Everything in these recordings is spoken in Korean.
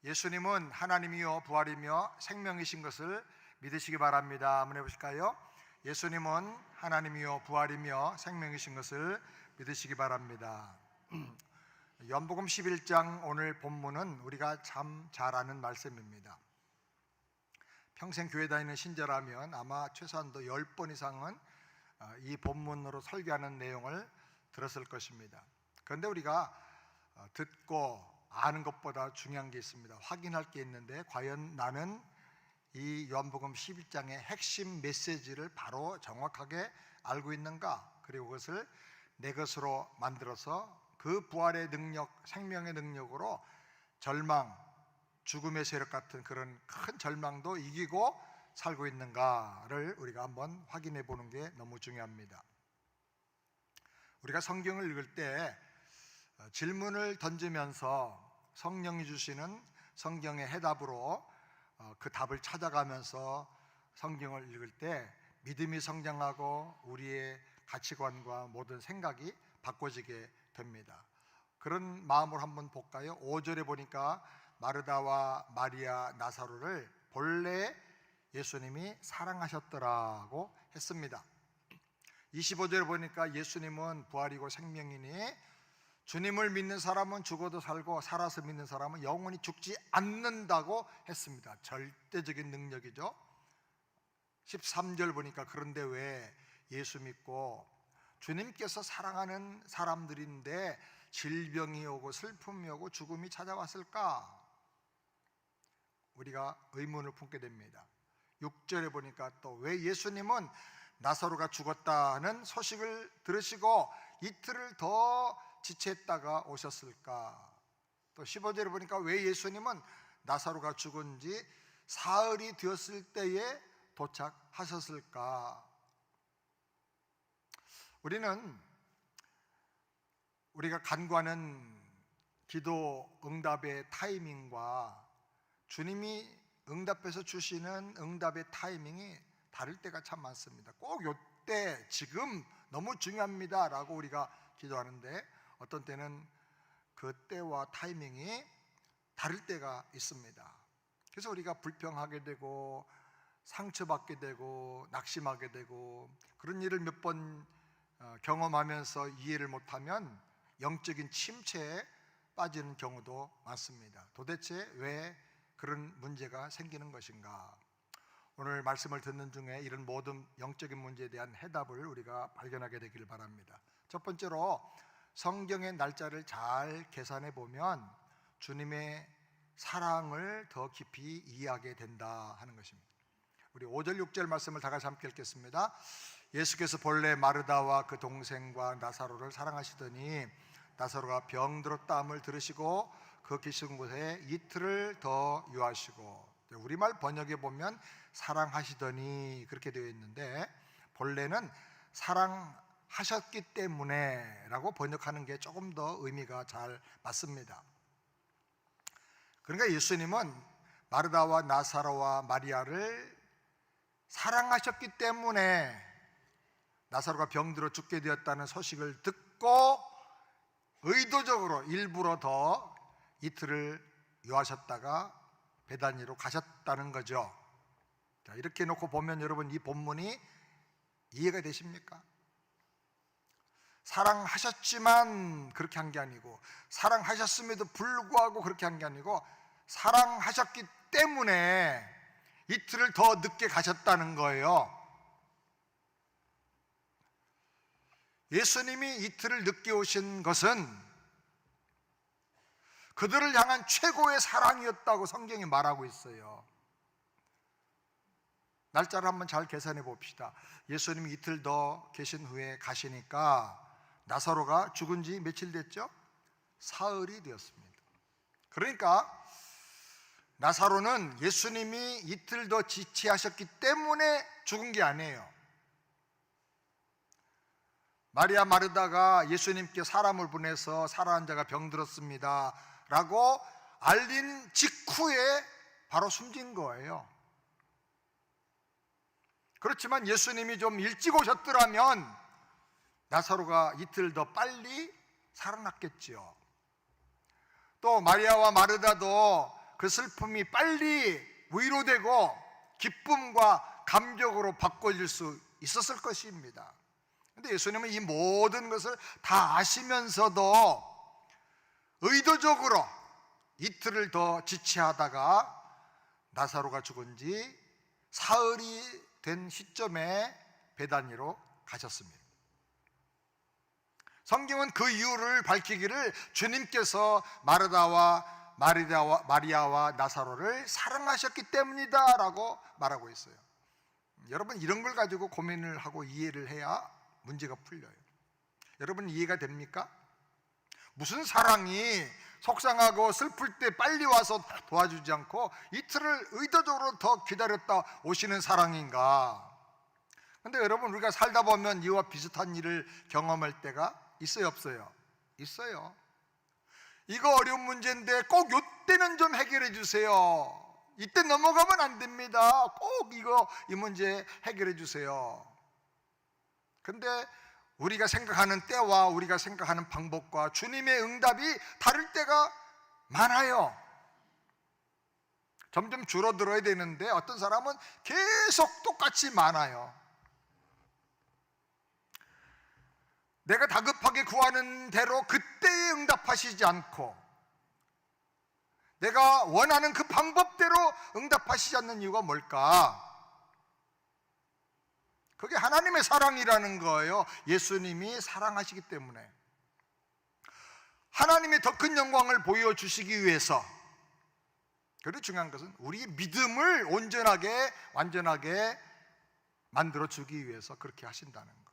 예수님은 하나님이요 부활이며 생명이신 것을 믿으시기 바랍니다. 한번 해보실까요? 예수님은 하나님이요 부활이며 생명이신 것을 믿으시기 바랍니다. 연복음 11장 오늘 본문은 우리가 참 잘 아는 말씀입니다. 평생 교회 다니는 신자라면 아마 최소한도 10번 이상은 이 본문으로 설교하는 내용을 들었을 것입니다. 그런데 우리가 듣고 아는 것보다 중요한 게 있습니다. 확인할 게 있는데 과연 나는 이 요한복음 11장의 핵심 메시지를 바로 정확하게 알고 있는가? 그리고 그것을 내 것으로 만들어서 그 부활의 능력, 생명의 능력으로 절망, 죽음의 세력 같은 그런 큰 절망도 이기고 살고 있는가를 우리가 한번 확인해 보는 게 너무 중요합니다. 우리가 성경을 읽을 때 질문을 던지면서 성령이 주시는 성경의 해답으로 그 답을 찾아가면서 성경을 읽을 때 믿음이 성장하고 우리의 가치관과 모든 생각이 바꿔지게 됩니다. 그런 마음으로 한번 볼까요? 5절에 보니까 마르다와 마리아, 나사로를 본래 예수님이 사랑하셨더라고 했습니다. 25절에 보니까 예수님은 부활이고 생명이니 주님을 믿는 사람은 죽어도 살고 살아서 믿는 사람은 영원히 죽지 않는다고 했습니다. 절대적인 능력이죠. 13절 보니까 그런데 왜 예수 믿고 주님께서 사랑하는 사람들인데 질병이 오고 슬픔이 오고 죽음이 찾아왔을까? 우리가 의문을 품게 됩니다. 6절에 보니까 또 왜 예수님은 나사로가 죽었다는 소식을 들으시고 이틀을 더 지체했다가 오셨을까? 또 15절에 보니까 왜 예수님은 나사로가 죽은 지 사흘이 되었을 때에 도착하셨을까? 우리가 간구하는 기도 응답의 타이밍과 주님이 응답해서 주시는 응답의 타이밍이 다를 때가 참 많습니다. 꼭 요때 지금 너무 중요합니다 라고 우리가 기도하는데 어떤 때는 그 때와 타이밍이 다를 때가 있습니다. 그래서 우리가 불평하게 되고 상처받게 되고 낙심하게 되고 그런 일을 몇 번 경험하면서 이해를 못하면 영적인 침체에 빠지는 경우도 많습니다. 도대체 왜 그런 문제가 생기는 것인가? 오늘 말씀을 듣는 중에 이런 모든 영적인 문제에 대한 해답을 우리가 발견하게 되기를 바랍니다. 첫 번째로 성경의 날짜를 잘 계산해 보면 주님의 사랑을 더 깊이 이해하게 된다 하는 것입니다. 우리 5절 6절 말씀을 다 같이 함께 읽겠습니다. 예수께서 본래 마르다와 그 동생과 나사로를 사랑하시더니 나사로가 병들었다함을 들으시고 그 계신 곳에 이틀을 더 유하시고, 우리말 번역에 보면 사랑하시더니 그렇게 되어 있는데 본래는 사랑하셨기 때문에 라고 번역하는 게 조금 더 의미가 잘 맞습니다. 그러니까 예수님은 마르다와 나사로와 마리아를 사랑하셨기 때문에 나사로가 병들어 죽게 되었다는 소식을 듣고 의도적으로 일부러 더 이틀을 유하셨다가 베다니로 가셨다는 거죠. 자, 이렇게 놓고 보면 여러분 이 본문이 이해가 되십니까? 사랑하셨지만 그렇게 한 게 아니고 사랑하셨음에도 불구하고 그렇게 한 게 아니고 사랑하셨기 때문에 이틀을 더 늦게 가셨다는 거예요. 예수님이 이틀을 늦게 오신 것은 그들을 향한 최고의 사랑이었다고 성경이 말하고 있어요. 날짜를 한번 잘 계산해 봅시다. 예수님이 이틀 더 계신 후에 가시니까 나사로가 죽은 지 며칠 됐죠? 사흘이 되었습니다. 그러니까 나사로는 예수님이 이틀 더 지체하셨기 때문에 죽은 게 아니에요. 마리아 마르다가 예수님께 사람을 보내서 살아난 자가 병들었습니다 라고 알린 직후에 바로 숨진 거예요. 그렇지만 예수님이 좀 일찍 오셨더라면 나사로가 이틀 더 빨리 살아났겠지요. 또 마리아와 마르다도 그 슬픔이 빨리 위로되고 기쁨과 감격으로 바꿔질 수 있었을 것입니다. 그런데 예수님은 이 모든 것을 다 아시면서도 의도적으로 이틀을 더 지체하다가 나사로가 죽은 지 사흘이 된 시점에 베다니로 가셨습니다. 성경은 그 이유를 밝히기를 주님께서 마리아와 나사로를 사랑하셨기 때문이다 라고 말하고 있어요. 여러분, 이런 걸 가지고 고민을 하고 이해를 해야 문제가 풀려요. 여러분, 이해가 됩니까? 무슨 사랑이 속상하고 슬플 때 빨리 와서 도와주지 않고 이틀을 의도적으로 더 기다렸다 오시는 사랑인가? 근데 여러분, 우리가 살다 보면 이와 비슷한 일을 경험할 때가 있어요, 없어요? 있어요. 이거 어려운 문제인데 꼭 이때는 좀 해결해 주세요. 이때 넘어가면 안 됩니다. 꼭 이 문제 해결해 주세요. 근데 우리가 생각하는 때와 우리가 생각하는 방법과 주님의 응답이 다를 때가 많아요. 점점 줄어들어야 되는데 어떤 사람은 계속 똑같이 많아요. 내가 다급하게 구하는 대로 그때에 응답하시지 않고 내가 원하는 그 방법대로 응답하시지 않는 이유가 뭘까? 그게 하나님의 사랑이라는 거예요. 예수님이 사랑하시기 때문에 하나님의 더 큰 영광을 보여주시기 위해서, 그리고 중요한 것은 우리의 믿음을 온전하게 완전하게 만들어주기 위해서 그렇게 하신다는 거예요.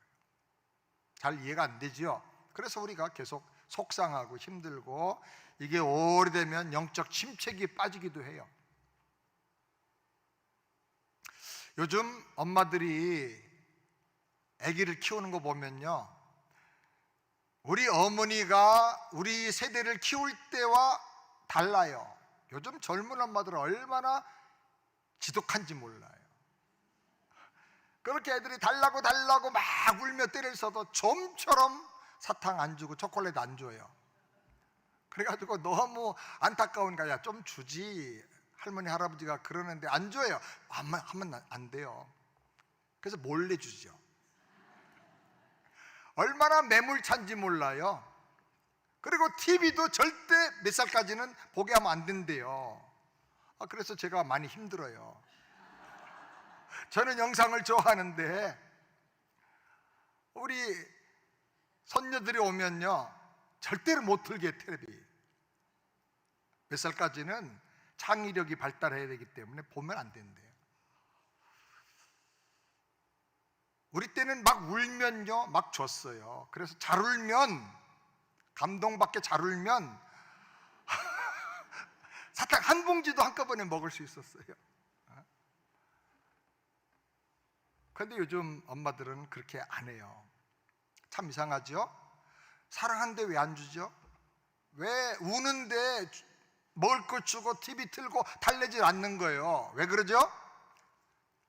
잘 이해가 안 되죠? 그래서 우리가 계속 속상하고 힘들고 이게 오래되면 영적 침체기에 빠지기도 해요. 요즘 엄마들이 아기를 키우는 거 보면요, 우리 어머니가 우리 세대를 키울 때와 달라요. 요즘 젊은 엄마들은 얼마나 지독한지 몰라요. 그렇게 애들이 달라고 막 울며 때를 써도 좀처럼 사탕 안 주고 초콜릿 안 줘요. 그래가지고 너무 안타까운 거야. 좀 주지. 할머니 할아버지가 그러는데 안 줘요. 하면 안 돼요. 그래서 몰래 주죠. 얼마나 매몰찬지 몰라요. 그리고 TV도 절대 몇 살까지는 보게 하면 안 된대요. 그래서 제가 많이 힘들어요. 저는 영상을 좋아하는데 우리 손녀들이 오면요, 절대로 못 틀게 텔레비. 몇 살까지는 창의력이 발달해야 되기 때문에 보면 안 된대요. 우리 때는 막 울면요, 막 줬어요. 그래서 잘 울면, 감동받게 잘 울면 사탕 한 봉지도 한꺼번에 먹을 수 있었어요. 그런데 요즘 엄마들은 그렇게 안 해요. 참 이상하죠? 사랑하는데 왜 안 주죠? 왜 우는데 먹을 거 주고 TV 틀고 달래질 않는 거예요? 왜 그러죠?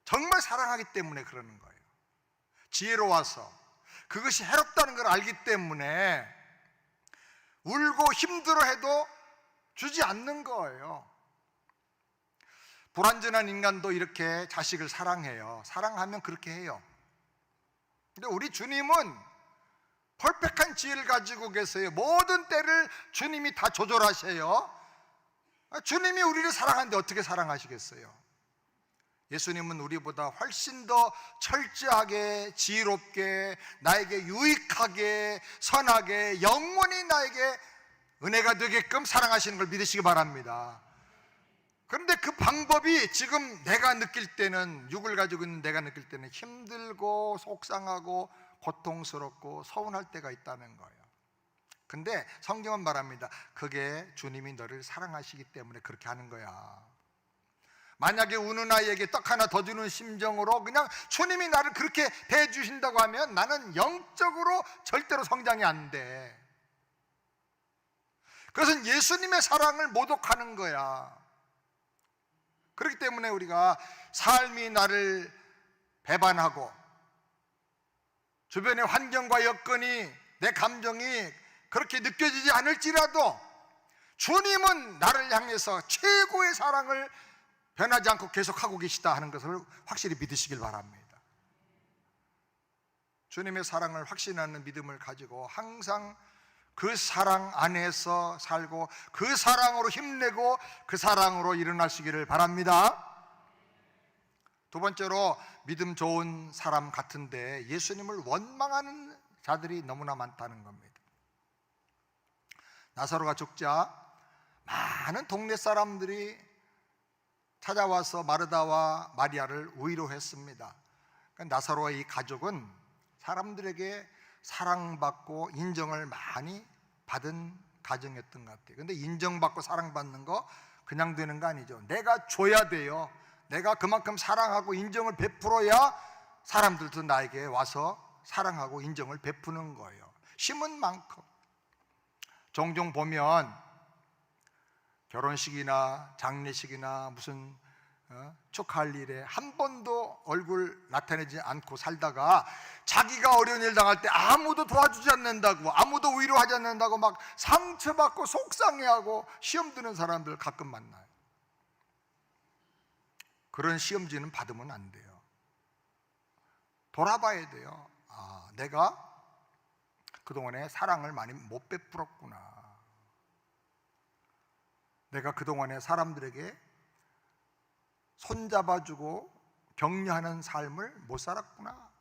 정말 사랑하기 때문에 그러는 거예요. 지혜로워서 그것이 해롭다는 걸 알기 때문에 울고 힘들어해도 주지 않는 거예요. 불완전한 인간도 이렇게 자식을 사랑해요. 사랑하면 그렇게 해요. 근데 우리 주님은 퍼펙트한 지혜를 가지고 계세요. 모든 때를 주님이 다 조절하세요. 주님이 우리를 사랑하는데 어떻게 사랑하시겠어요? 예수님은 우리보다 훨씬 더 철저하게, 지혜롭게, 나에게 유익하게, 선하게, 영원히 나에게 은혜가 되게끔 사랑하시는 걸 믿으시기 바랍니다. 그런데 그 방법이 지금 내가 느낄 때는, 육을 가지고 있는 내가 느낄 때는 힘들고 속상하고 고통스럽고 서운할 때가 있다는 거예요. 근데 성경은 말합니다. 그게 주님이 너를 사랑하시기 때문에 그렇게 하는 거야. 만약에 우는 아이에게 떡 하나 더 주는 심정으로 그냥 주님이 나를 그렇게 대해주신다고 하면 나는 영적으로 절대로 성장이 안 돼. 그것은 예수님의 사랑을 모독하는 거야. 그렇기 때문에 우리가 삶이 나를 배반하고 주변의 환경과 여건이, 내 감정이 그렇게 느껴지지 않을지라도 주님은 나를 향해서 최고의 사랑을 변하지 않고 계속하고 계시다 하는 것을 확실히 믿으시길 바랍니다. 주님의 사랑을 확신하는 믿음을 가지고 항상 그 사랑 안에서 살고 그 사랑으로 힘내고 그 사랑으로 일어나시기를 바랍니다. 두 번째로 믿음 좋은 사람 같은데 예수님을 원망하는 자들이 너무나 많다는 겁니다. 나사로가 죽자 많은 동네 사람들이 찾아와서 마르다와 마리아를 위로했습니다. 나사로와 이 가족은 사람들에게 사랑받고 인정을 많이 받은 가정이었던 것 같아요. 근데 인정받고 사랑받는 거 그냥 되는 거 아니죠. 내가 줘야 돼요. 내가 그만큼 사랑하고 인정을 베풀어야 사람들도 나에게 와서 사랑하고 인정을 베푸는 거예요. 심은 만큼. 종종 보면 결혼식이나 장례식이나 무슨 축하할 일에 한 번도 얼굴 나타내지 않고 살다가 자기가 어려운 일 당할 때 아무도 도와주지 않는다고, 아무도 위로하지 않는다고 막 상처받고 속상해하고 시험 드는 사람들 가끔 만나요. 그런 시험지는 받으면 안 돼요. 돌아봐야 돼요. 내가 그동안에 사랑을 많이 못 베풀었구나. 내가 그동안에 사람들에게 손잡아주고 격려하는 삶을 못 살았구나.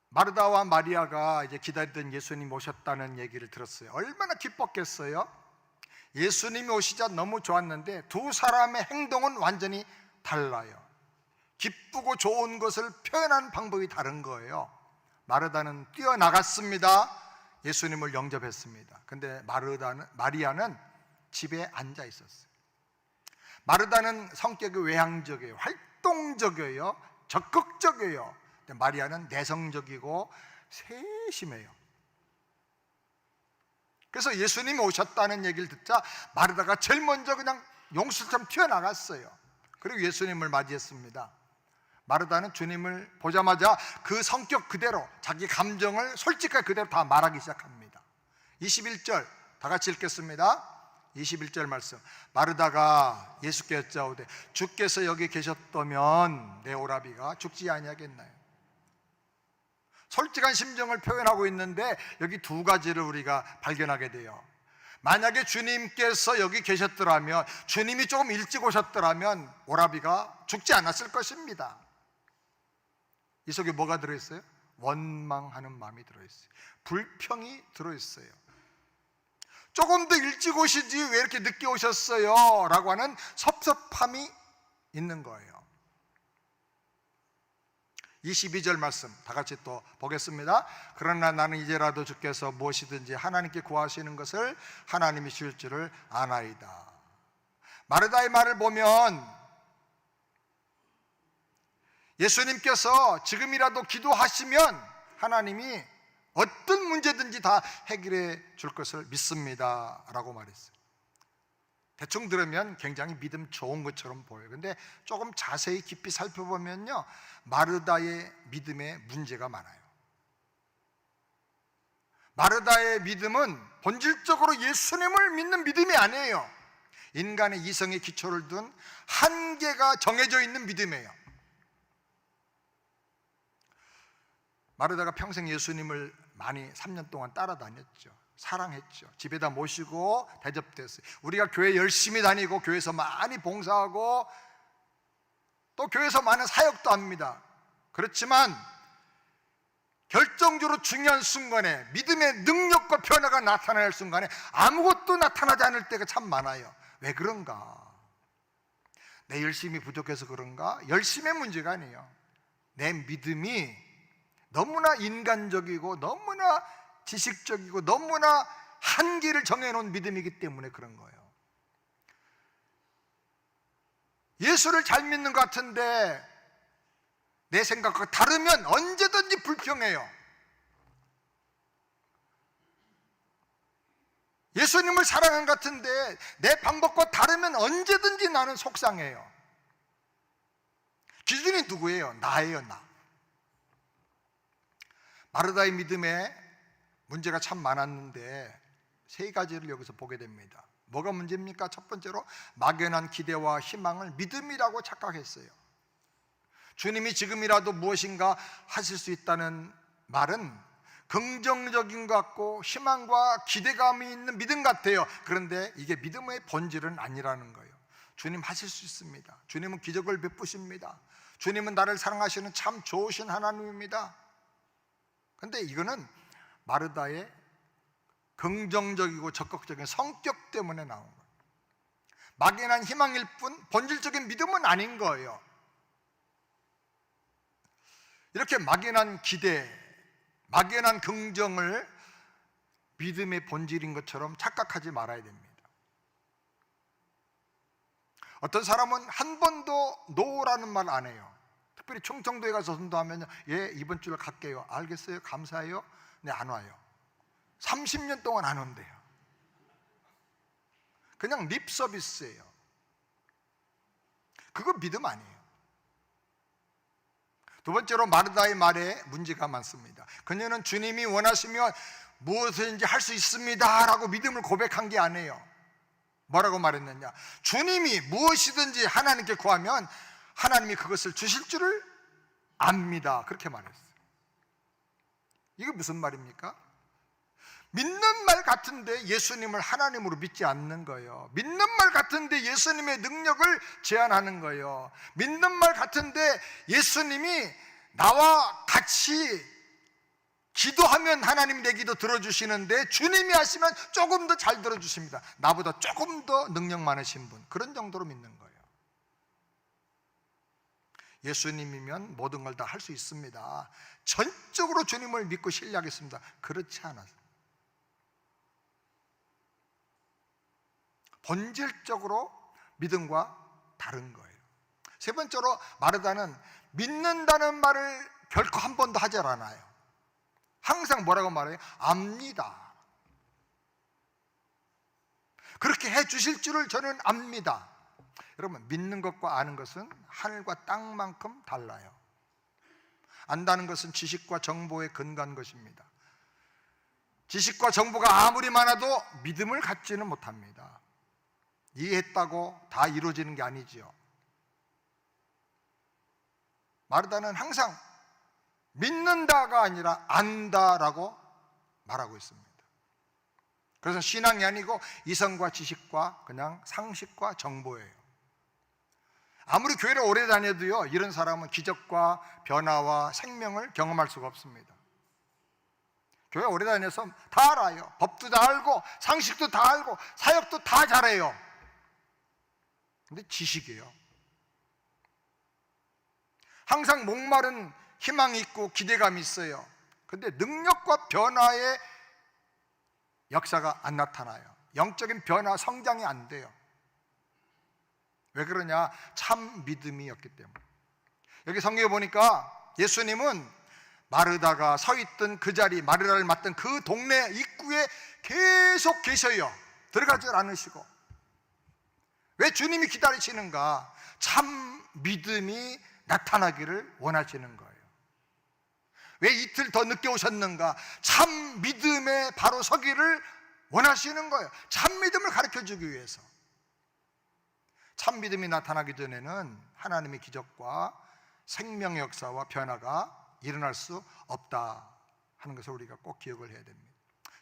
마르다와 마리아가 이제 기다리던 예수님 오셨다는 얘기를 들었어요. 얼마나 기뻤겠어요? 예수님이 오시자 너무 좋았는데 두 사람의 행동은 완전히 달라요. 기쁘고 좋은 것을 표현하는 방법이 다른 거예요. 마르다는 뛰어나갔습니다. 예수님을 영접했습니다. 근데 마리아는 집에 앉아 있었어요. 마르다는 성격이 외향적이에요. 활동적이에요. 적극적이에요. 근데 마리아는 내성적이고 세심해요. 그래서 예수님이 오셨다는 얘기를 듣자 마르다가 제일 먼저 그냥 용수처럼 튀어나갔어요. 그리고 예수님을 맞이했습니다. 마르다는 주님을 보자마자 그 성격 그대로 자기 감정을 솔직하게 그대로 다 말하기 시작합니다. 21절 다 같이 읽겠습니다. 21절 말씀. 마르다가 예수께 여짜오되 주께서 여기 계셨다면 내 오라비가 죽지 아니하겠나요? 솔직한 심정을 표현하고 있는데 여기 두 가지를 우리가 발견하게 돼요. 만약에 주님께서 여기 계셨더라면, 주님이 조금 일찍 오셨더라면 오라비가 죽지 않았을 것입니다. 이 속에 뭐가 들어있어요? 원망하는 마음이 들어있어요. 불평이 들어있어요. 조금 더 일찍 오시지 왜 이렇게 늦게 오셨어요? 라고 하는 섭섭함이 있는 거예요. 22절 말씀 다 같이 또 보겠습니다. 그러나 나는 이제라도 주께서 무엇이든지 하나님께 구하시는 것을 하나님이 주실 줄을 아나이다. 마르다의 말을 보면 예수님께서 지금이라도 기도하시면 하나님이 어떤 문제든지 다 해결해 줄 것을 믿습니다 라고 말했어요. 대충 들으면 굉장히 믿음 좋은 것처럼 보여요. 근데 조금 자세히 깊이 살펴보면요, 마르다의 믿음에 문제가 많아요. 마르다의 믿음은 본질적으로 예수님을 믿는 믿음이 아니에요. 인간의 이성의 기초를 둔 한계가 정해져 있는 믿음이에요. 마르다가 평생 예수님을 많이 3년 동안 따라다녔죠. 사랑했죠. 집에다 모시고 대접됐어요. 우리가 교회 열심히 다니고 교회에서 많이 봉사하고 또 교회에서 많은 사역도 합니다. 그렇지만 결정적으로 중요한 순간에 믿음의 능력과 변화가 나타날 순간에 아무것도 나타나지 않을 때가 참 많아요. 왜 그런가? 내 열심이 부족해서 그런가? 열심의 문제가 아니에요. 내 믿음이 너무나 인간적이고 너무나 지식적이고 너무나 한계를 정해놓은 믿음이기 때문에 그런 거예요. 예수를 잘 믿는 것 같은데 내 생각과 다르면 언제든지 불평해요. 예수님을 사랑하는 것 같은데 내 방법과 다르면 언제든지 나는 속상해요. 기준이 누구예요? 나예요, 나. 마르다의 믿음에 문제가 참 많았는데 세 가지를 여기서 보게 됩니다. 뭐가 문제입니까? 첫 번째로 막연한 기대와 희망을 믿음이라고 착각했어요. 주님이 지금이라도 무엇인가 하실 수 있다는 말은 긍정적인 것 같고 희망과 기대감이 있는 믿음 같아요. 그런데 이게 믿음의 본질은 아니라는 거예요. 주님 하실 수 있습니다. 주님은 기적을 베푸십니다. 주님은 나를 사랑하시는 참 좋으신 하나님입니다. 그런데 이거는 마르다의 긍정적이고 적극적인 성격 때문에 나온 거예요. 막연한 희망일 뿐 본질적인 믿음은 아닌 거예요. 이렇게 막연한 기대, 막연한 긍정을 믿음의 본질인 것처럼 착각하지 말아야 됩니다. 어떤 사람은 한 번도 노라는 말 안 해요. 특별히 충청도에 가서 전도하면 예, 이번 주에 갈게요. 알겠어요? 감사해요? 네, 안 와요. 30년 동안 안 온대요. 그냥 립 서비스예요. 그거 믿음 아니에요. 두 번째로 마르다의 말에 문제가 많습니다. 그녀는 주님이 원하시면 무엇이든지 할 수 있습니다 라고 믿음을 고백한 게 아니에요. 뭐라고 말했느냐? 주님이 무엇이든지 하나님께 구하면 하나님이 그것을 주실 줄을 압니다. 그렇게 말했어요. 이게 무슨 말입니까? 믿는 말 같은데 예수님을 하나님으로 믿지 않는 거예요. 믿는 말 같은데 예수님의 능력을 제한하는 거예요. 믿는 말 같은데 예수님이 나와 같이 기도하면 하나님 내 기도 들어주시는데 주님이 하시면 조금 더 잘 들어주십니다. 나보다 조금 더 능력 많으신 분, 그런 정도로 믿는 거예요. 예수님이면 모든 걸 다 할 수 있습니다. 전적으로 주님을 믿고 신뢰하겠습니다. 그렇지 않아요. 본질적으로 믿음과 다른 거예요. 세 번째로 마르다는 믿는다는 말을 결코 한 번도 하지 않아요. 항상 뭐라고 말해요? 압니다. 그렇게 해 주실 줄을 저는 압니다. 여러분, 믿는 것과 아는 것은 하늘과 땅만큼 달라요. 안다는 것은 지식과 정보에 근거한 것입니다. 지식과 정보가 아무리 많아도 믿음을 갖지는 못합니다. 이해했다고 다 이루어지는 게 아니지요. 마르다는 항상 믿는다가 아니라 안다라고 말하고 있습니다. 그래서 신앙이 아니고 이성과 지식과 그냥 상식과 정보예요. 아무리 교회를 오래 다녀도요, 이런 사람은 기적과 변화와 생명을 경험할 수가 없습니다. 교회 오래 다녀서 다 알아요. 법도 다 알고 상식도 다 알고 사역도 다 잘해요. 근데 지식이에요. 항상 목마른 희망이 있고 기대감이 있어요. 근데 능력과 변화의 역사가 안 나타나요. 영적인 변화, 성장이 안 돼요. 왜 그러냐? 참 믿음이었기 때문에. 여기 성경에 보니까 예수님은 마르다가 서 있던 그 자리, 마르다를 맡던 그 동네 입구에 계속 계셔요. 들어가지 않으시고. 왜 주님이 기다리시는가? 참 믿음이 나타나기를 원하시는 거예요. 왜 이틀 더 늦게 오셨는가? 참 믿음에 바로 서기를 원하시는 거예요. 참 믿음을 가르쳐주기 위해서. 참 믿음이 나타나기 전에는 하나님의 기적과 생명의 역사와 변화가 일어날 수 없다 하는 것을 우리가 꼭 기억을 해야 됩니다.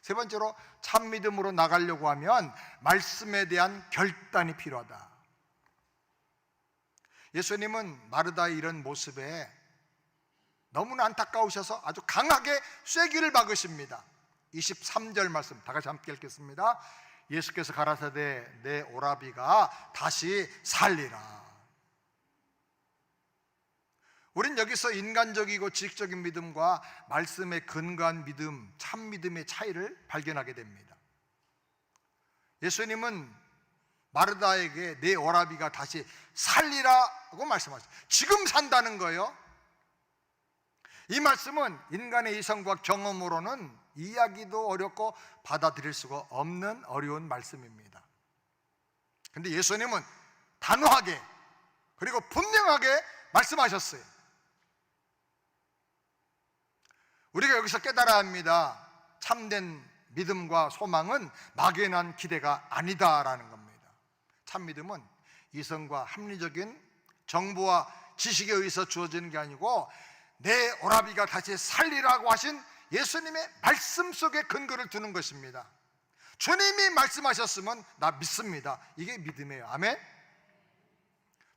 세 번째로, 참 믿음으로 나가려고 하면 말씀에 대한 결단이 필요하다. 예수님은 마르다의 이런 모습에 너무나 안타까우셔서 아주 강하게 쐐기를 박으십니다. 23절 말씀 다 같이 함께 읽겠습니다. 예수께서 가라사대 내 오라비가 다시 살리라. 우린 여기서 인간적이고 지식적인 믿음과 말씀에 근거한 믿음, 참 믿음의 차이를 발견하게 됩니다. 예수님은 마르다에게 내 오라비가 다시 살리라고 말씀하셨어요. 지금 산다는 거예요. 이 말씀은 인간의 이성과 경험으로는 이해하기도 어렵고 받아들일 수가 없는 어려운 말씀입니다. 그런데 예수님은 단호하게 그리고 분명하게 말씀하셨어요. 우리가 여기서 깨달아야 합니다. 참된 믿음과 소망은 막연한 기대가 아니다라는 겁니다. 참 믿음은 이성과 합리적인 정보와 지식에 의해서 주어지는 게 아니고 내 오라비가 다시 살리라고 하신 예수님의 말씀 속에 근거를 두는 것입니다. 주님이 말씀하셨으면 나 믿습니다. 이게 믿음이에요. 아멘.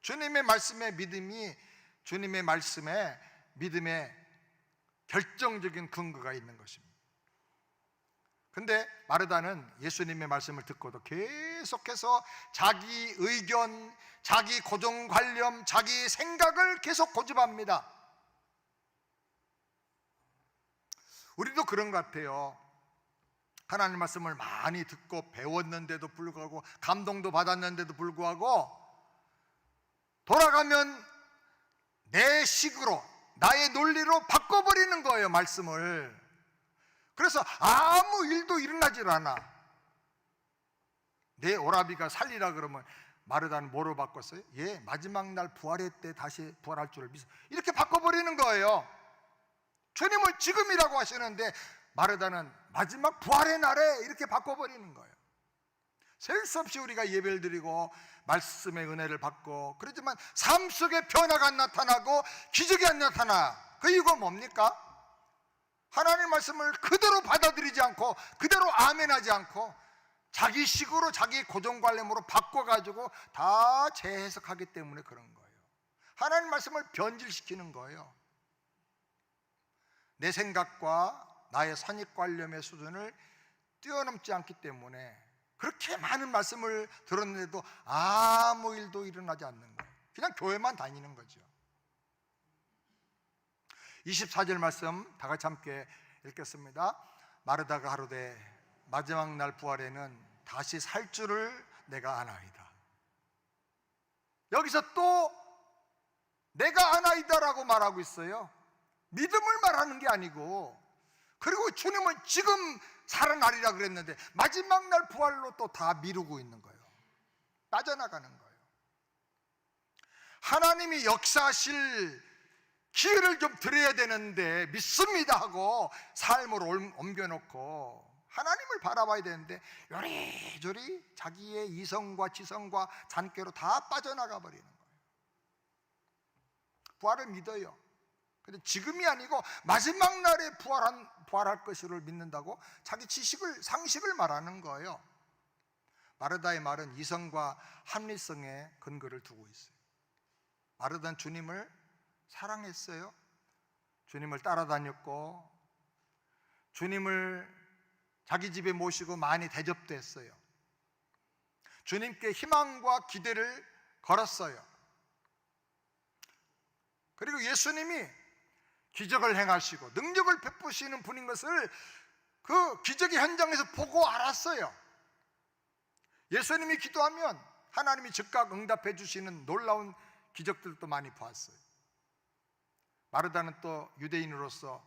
주님의 말씀에 믿음이, 주님의 말씀에 믿음의 결정적인 근거가 있는 것입니다. 근데 마르다는 예수님의 말씀을 듣고도 계속해서 자기 의견, 자기 고정관념, 자기 생각을 계속 고집합니다. 우리도 그런 것 같아요. 하나님 말씀을 많이 듣고 배웠는데도 불구하고, 감동도 받았는데도 불구하고 돌아가면 내 식으로, 나의 논리로 바꿔버리는 거예요, 말씀을. 그래서 아무 일도 일어나질 않아. 내 오라비가 살리라 그러면 마르다는 뭐로 바꿨어요? 예, 마지막 날 부활의 때 다시 부활할 줄을 믿어, 이렇게 바꿔버리는 거예요. 주님을 지금이라고 하시는데 마르다는 마지막 부활의 날에 이렇게 바꿔버리는 거예요. 셀 수 없이 우리가 예배를 드리고 말씀의 은혜를 받고 그렇지만 삶 속에 변화가 안 나타나고 기적이 안 나타나. 그 이유가 뭡니까? 하나님의 말씀을 그대로 받아들이지 않고 그대로 아멘하지 않고 자기 식으로, 자기 고정관념으로 바꿔가지고 다 재해석하기 때문에 그런 거예요. 하나님의 말씀을 변질시키는 거예요. 내 생각과 나의 선입관념의 수준을 뛰어넘지 않기 때문에 그렇게 많은 말씀을 들었는데도 아무 일도 일어나지 않는 거예요. 그냥 교회만 다니는 거죠. 24절 말씀 다 같이 함께 읽겠습니다. 마르다가 가로되 마지막 날 부활에는 다시 살 줄을 내가 아나이다. 여기서 또 내가 아나이다라고 말하고 있어요. 믿음을 말하는 게 아니고, 그리고 주님은 지금 살아나리라 그랬는데 마지막 날 부활로 또 다 미루고 있는 거예요. 빠져나가는 거예요. 하나님이 역사하실 기회를 좀 드려야 되는데 믿습니다 하고 삶으로 옮겨놓고 하나님을 바라봐야 되는데 요리조리 자기의 이성과 지성과 잔꾀로 다 빠져나가 버리는 거예요. 부활을 믿어요. 근데 지금이 아니고 마지막 날에 부활할 것을 믿는다고 자기 지식을, 상식을 말하는 거예요. 마르다의 말은 이성과 합리성에 근거를 두고 있어요. 마르다는 주님을 사랑했어요. 주님을 따라다녔고 주님을 자기 집에 모시고 많이 대접도 했어요. 주님께 희망과 기대를 걸었어요. 그리고 예수님이 기적을 행하시고 능력을 베푸시는 분인 것을 그 기적의 현장에서 보고 알았어요. 예수님이 기도하면 하나님이 즉각 응답해 주시는 놀라운 기적들도 많이 보았어요. 마르다는 또 유대인으로서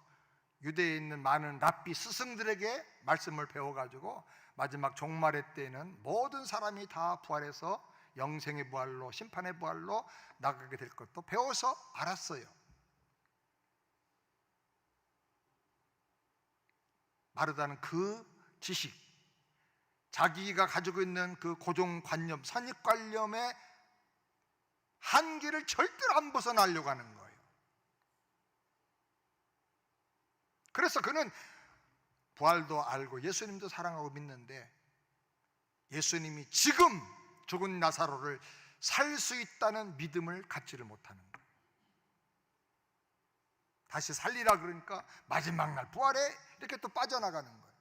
유대에 있는 많은 랍비 스승들에게 말씀을 배워가지고 마지막 종말의 때에는 모든 사람이 다 부활해서 영생의 부활로, 심판의 부활로 나가게 될 것도 배워서 알았어요. 마르다는 그 지식, 자기가 가지고 있는 그 고정관념, 선입관념의 한계를 절대로 안 벗어나려고 하는 거예요. 그래서 그는 부활도 알고 예수님도 사랑하고 믿는데 예수님이 지금 죽은 나사로를 살 수 있다는 믿음을 갖지를 못하는 거예요. 다시 살리라 그러니까 마지막 날 부활에 이렇게 또 빠져나가는 거예요.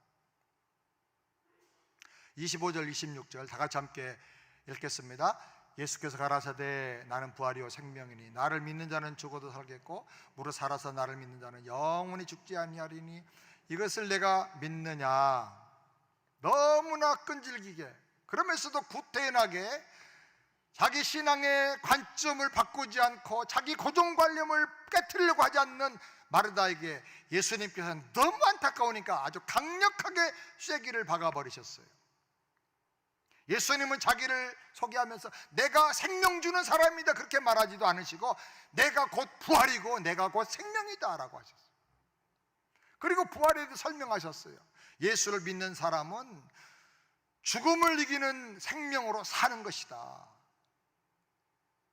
25절 26절 다 같이 함께 읽겠습니다. 예수께서 가라사대 나는 부활이요 생명이니 나를 믿는 자는 죽어도 살겠고 무릇 살아서 나를 믿는 자는 영원히 죽지 아니하리니 이것을 내가 믿느냐. 너무나 끈질기게 그러면서도 구태연하게 자기 신앙의 관점을 바꾸지 않고 자기 고정관념을 깨트리려고 하지 않는 마르다에게 예수님께서는 너무 안타까우니까 아주 강력하게 쐐기를 박아버리셨어요. 예수님은 자기를 소개하면서 내가 생명 주는 사람이다 그렇게 말하지도 않으시고 내가 곧 부활이고 내가 곧 생명이다 라고 하셨어요. 그리고 부활에 대해 설명하셨어요. 예수를 믿는 사람은 죽음을 이기는 생명으로 사는 것이다.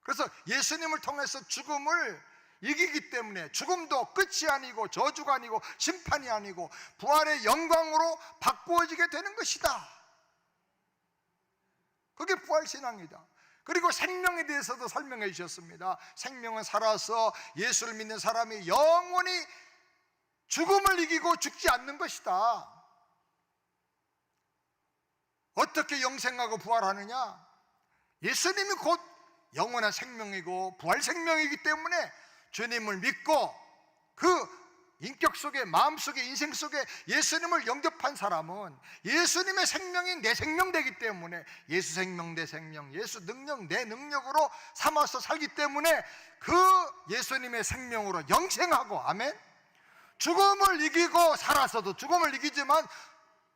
그래서 예수님을 통해서 죽음을 이기기 때문에 죽음도 끝이 아니고 저주가 아니고 심판이 아니고 부활의 영광으로 바꾸어지게 되는 것이다. 그게 부활신앙이다. 그리고 생명에 대해서도 설명해 주셨습니다. 생명은 살아서 예수를 믿는 사람이 영원히 죽음을 이기고 죽지 않는 것이다. 어떻게 영생하고 부활하느냐? 예수님이 곧 영원한 생명이고 부활 생명이기 때문에 주님을 믿고 그 인격 속에, 마음 속에, 인생 속에 예수님을 영접한 사람은 예수님의 생명이 내 생명 되기 때문에 예수 생명 내 생명, 예수 능력 내 능력으로 삼아서 살기 때문에 그 예수님의 생명으로 영생하고, 아멘. 죽음을 이기고 살아서도 죽음을 이기지만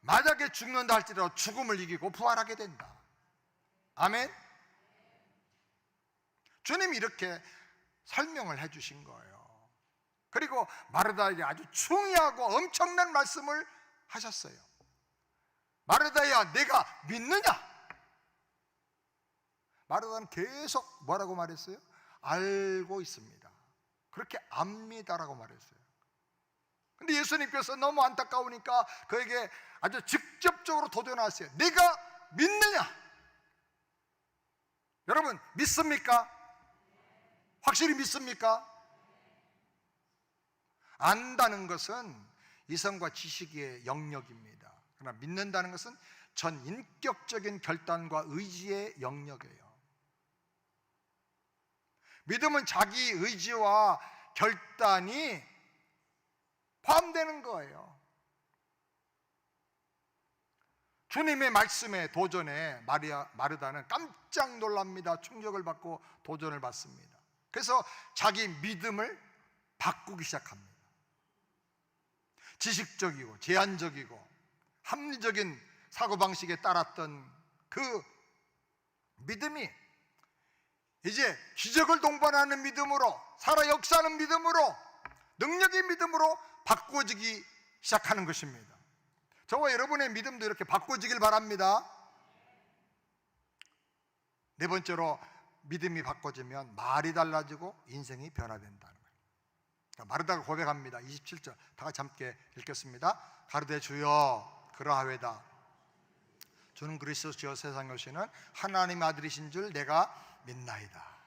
만약에 죽는다 할지라도 죽음을 이기고 부활하게 된다. 아멘. 주님이 이렇게 설명을 해 주신 거예요. 그리고 마르다에게 아주 중요하고 엄청난 말씀을 하셨어요. 마르다야, 내가 믿느냐? 마르다는 계속 뭐라고 말했어요? 알고 있습니다. 그렇게 압니다라고 말했어요. 근데 예수님께서 너무 안타까우니까 그에게 아주 직접적으로 도전하세요. 내가 믿느냐? 여러분, 믿습니까? 확실히 믿습니까? 안다는 것은 이성과 지식의 영역입니다. 그러나 믿는다는 것은 전 인격적인 결단과 의지의 영역이에요. 믿음은 자기 의지와 결단이 포함되는 거예요. 주님의 말씀에 도전에 마르다는 깜짝 놀랍니다. 충격을 받고 도전을 받습니다. 그래서 자기 믿음을 바꾸기 시작합니다. 지식적이고 제한적이고 합리적인 사고방식에 따랐던 그 믿음이 이제 기적을 동반하는 믿음으로, 살아 역사하는 믿음으로, 능력의 믿음으로 바꾸어지기 시작하는 것입니다. 저와 여러분의 믿음도 이렇게 바꾸어지길 바랍니다. 네 번째로, 믿음이 바꿔지면 말이 달라지고 인생이 변화된다는 거예요. 마르다가 고백합니다. 27절 다 같이 함께 읽겠습니다. 가르되 주여 그러하외다. 주는 그리스도시요 세상에 오시는 하나님의 아들이신 줄 내가 믿나이다.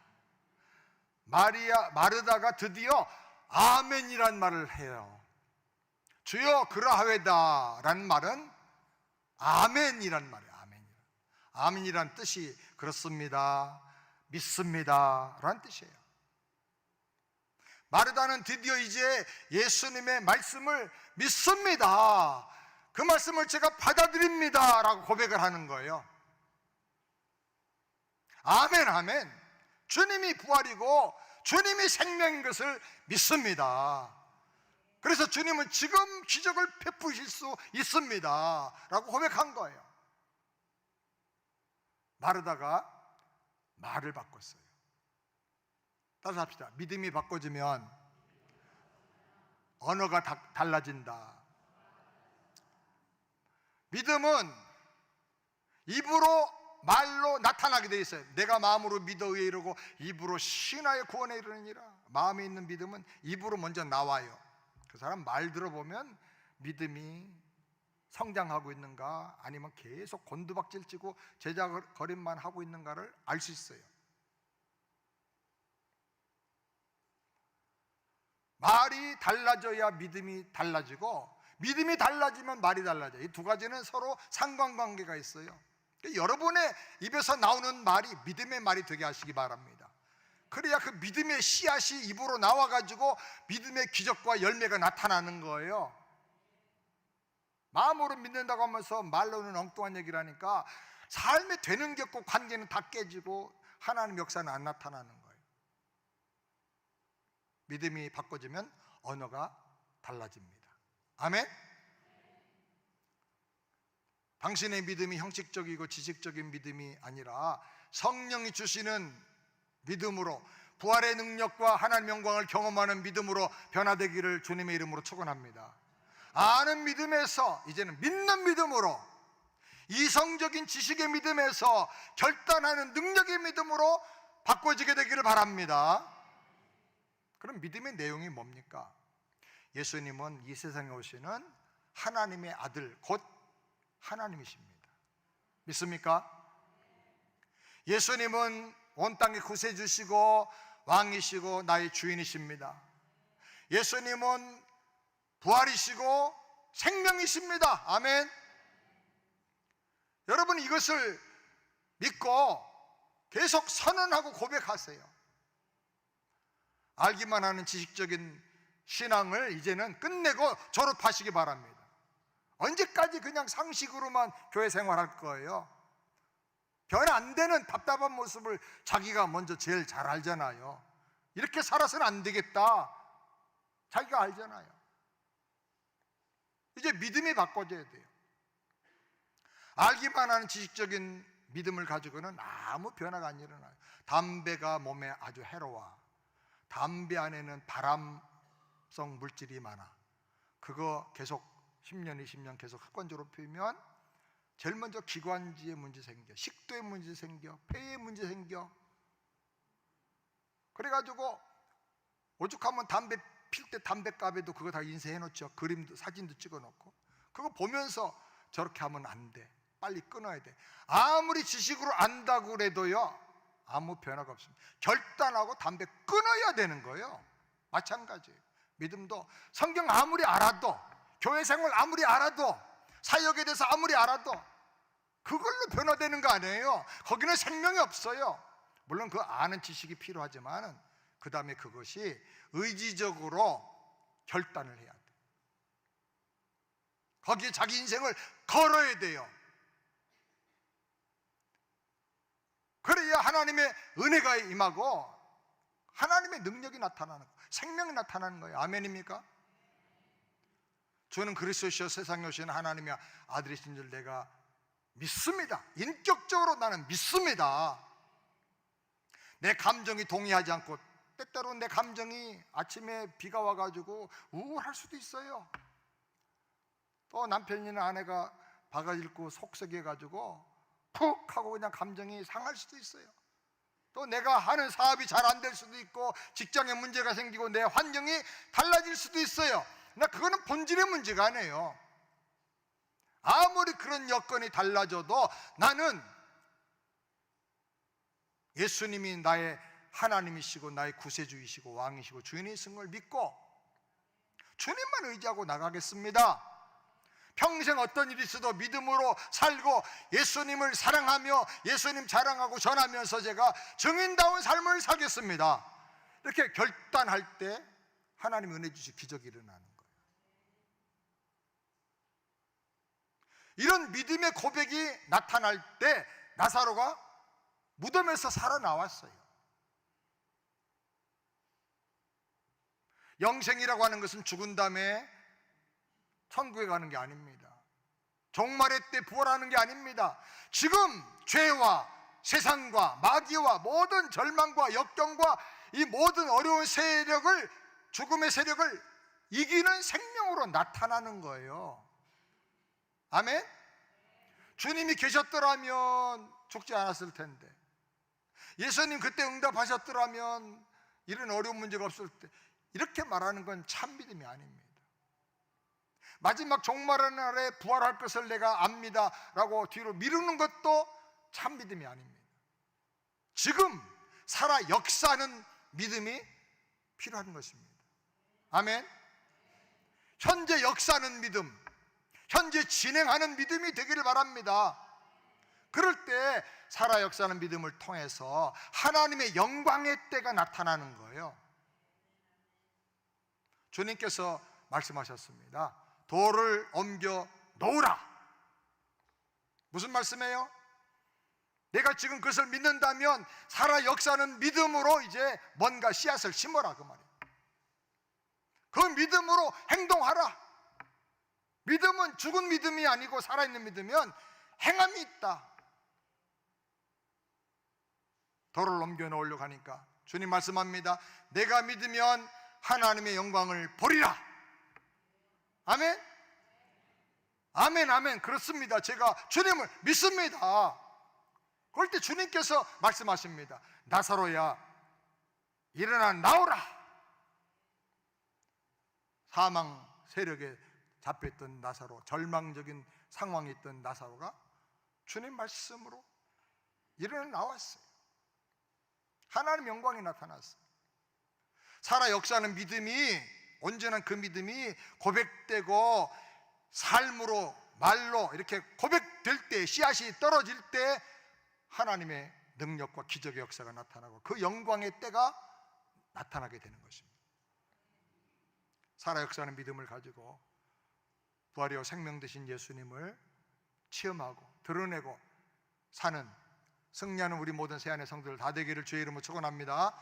마르다가 드디어 아멘이란 말을 해요. 주여 그러하외다 라는 말은 아멘이란 말이에요. 아멘이란 뜻이 그렇습니다, 믿습니다 라는 뜻이에요. 마르다는 드디어 이제 예수님의 말씀을 믿습니다, 그 말씀을 제가 받아들입니다 라고 고백을 하는 거예요. 아멘, 아멘. 주님이 부활이고 주님이 생명인 것을 믿습니다. 그래서 주님은 지금 기적을 베푸실 수 있습니다 라고 고백한 거예요. 마르다가 말을 바꿨어요. 따라서 합시다. 믿음이 바꿔지면 언어가 달라진다. 믿음은 입으로, 말로 나타나게 돼 있어요. 내가 마음으로 믿어 의에 이르고 입으로 신하여 구원에 이르느니라. 마음에 있는 믿음은 입으로 먼저 나와요. 그 사람 말 들어보면 믿음이 성장하고 있는가, 아니면 계속 곤두박질치고 제자거림만 하고 있는가를 알 수 있어요. 말이 달라져야 믿음이 달라지고, 믿음이 달라지면 말이 달라져요. 이 두 가지는 서로 상관관계가 있어요. 여러분의 입에서 나오는 말이 믿음의 말이 되게 하시기 바랍니다. 그래야 그 믿음의 씨앗이 입으로 나와가지고 믿음의 기적과 열매가 나타나는 거예요. 마음으로 믿는다고 하면서 말로는 엉뚱한 얘기를 하니까 삶에 되는 게 없고 관계는 다 깨지고 하나님 역사는 안 나타나는 거예요. 믿음이 바꿔지면 언어가 달라집니다. 아멘? 당신의 믿음이 형식적이고 지식적인 믿음이 아니라 성령이 주시는 믿음으로, 부활의 능력과 하나님의 영광을 경험하는 믿음으로 변화되기를 주님의 이름으로 축원합니다. 아는 믿음에서 이제는 믿는 믿음으로, 이성적인 지식의 믿음에서 결단하는 능력의 믿음으로 바꿔지게 되기를 바랍니다. 그럼 믿음의 내용이 뭡니까? 예수님은 이 세상에 오시는 하나님의 아들, 곧 하나님이십니다. 믿습니까? 예수님은 온 땅에 구세주시고 왕이시고 나의 주인이십니다. 예수님은 부활이시고 생명이십니다. 아멘. 여러분, 이것을 믿고 계속 선언하고 고백하세요. 알기만 하는 지식적인 신앙을 이제는 끝내고 졸업하시기 바랍니다. 언제까지 그냥 상식으로만 교회 생활할 거예요? 변 안 되는 답답한 모습을 자기가 먼저 제일 잘 알잖아요. 이렇게 살아서는 안 되겠다, 자기가 알잖아요. 이제 믿음이 바꿔져야 돼요. 알기만 하는 지식적인 믿음을 가지고는 아무 변화가 안 일어나요. 담배가 몸에 아주 해로워. 담배 안에는 발암성 물질이 많아. 그거 계속 10년, 20년 계속 습관적으로 피우면 제일 먼저 기관지에 문제 생겨, 식도에 문제 생겨, 폐에 문제 생겨. 그래가지고 오죽하면 담배 필 때 담배갑에도 그거 다 인쇄해 놓죠. 그림도 사진도 찍어 놓고. 그거 보면서 저렇게 하면 안 돼, 빨리 끊어야 돼. 아무리 지식으로 안다고 그래도요, 아무 변화가 없습니다. 결단하고 담배 끊어야 되는 거예요. 마찬가지예요. 믿음도 성경 아무리 알아도, 교회 생활 아무리 알아도, 사역에 대해서 아무리 알아도 그걸로 변화되는 거 아니에요. 거기는 생명이 없어요. 물론 그 아는 지식이 필요하지만 그 다음에 그것이 의지적으로 결단을 해야 돼. 거기에 자기 인생을 걸어야 돼요. 그래야 하나님의 은혜가 임하고 하나님의 능력이 나타나는 거예요. 생명이 나타나는 거예요. 아멘입니까? 저는 그리스도시여 세상에 오신 하나님의 아들이신 줄 내가 믿습니다. 인격적으로 나는 믿습니다. 내 감정이 동의하지 않고, 때때로 내 감정이 아침에 비가 와가지고 우울할 수도 있어요. 또 남편이나 아내가 바가지 읽고 속썩여가지고 푹 하고 그냥 감정이 상할 수도 있어요. 또 내가 하는 사업이 잘 안 될 수도 있고, 직장에 문제가 생기고 내 환경이 달라질 수도 있어요. 나 그거는 본질의 문제가 아니에요. 아무리 그런 여건이 달라져도 나는 예수님이 나의 하나님이시고 나의 구세주이시고 왕이시고 주인이신 걸 믿고 주님만 의지하고 나가겠습니다. 평생 어떤 일이 있어도 믿음으로 살고 예수님을 사랑하며 예수님 자랑하고 전하면서 제가 증인다운 삶을 살겠습니다. 이렇게 결단할 때 하나님 은혜 주시 기적이 일어나는 거예요. 이런 믿음의 고백이 나타날 때 나사로가 무덤에서 살아나왔어요. 영생이라고 하는 것은 죽은 다음에 천국에 가는 게 아닙니다. 종말의 때 부활하는 게 아닙니다. 지금 죄와 세상과 마귀와 모든 절망과 역경과 이 모든 어려운 세력을, 죽음의 세력을 이기는 생명으로 나타나는 거예요. 아멘? 주님이 계셨더라면 죽지 않았을 텐데, 예수님 그때 응답하셨더라면 이런 어려운 문제가 없을 때, 이렇게 말하는 건 참 믿음이 아닙니다. 마지막 종말의 날에 부활할 것을 내가 압니다 라고 뒤로 미루는 것도 참 믿음이 아닙니다. 지금 살아 역사하는 믿음이 필요한 것입니다. 아멘. 현재 역사하는 믿음, 현재 진행하는 믿음이 되기를 바랍니다. 그럴 때 살아 역사하는 믿음을 통해서 하나님의 영광의 때가 나타나는 거예요. 주님께서 말씀하셨습니다. 돌을 옮겨 놓으라. 무슨 말씀이에요? 내가 지금 그것을 믿는다면 살아 역사하는 믿음으로 이제 뭔가 씨앗을 심어라, 그 말이에요. 그 믿음으로 행동하라. 믿음은 죽은 믿음이 아니고 살아있는 믿으면 행함이 있다. 돌을 옮겨 놓으려고 하니까 주님 말씀합니다. 내가 믿으면 하나님의 영광을 보리라. 아멘. 아멘 아멘 그렇습니다. 제가 주님을 믿습니다. 그럴 때 주님께서 말씀하십니다. 나사로야 일어나 나오라. 사망 세력에 잡혀있던 나사로, 절망적인 상황에 있던 나사로가 주님 말씀으로 일어나 나왔어요. 하나님 영광이 나타났어요. 살아 역사하는 믿음이, 온전한 그 믿음이 고백되고 삶으로 말로 이렇게 고백될 때, 씨앗이 떨어질 때 하나님의 능력과 기적의 역사가 나타나고 그 영광의 때가 나타나게 되는 것입니다. 살아 역사하는 믿음을 가지고 부활이요 생명 되신 예수님을 체험하고 드러내고 사는 승리하는 우리 모든 새안의 성도들 다 되기를 주의 이름으로 축원합니다.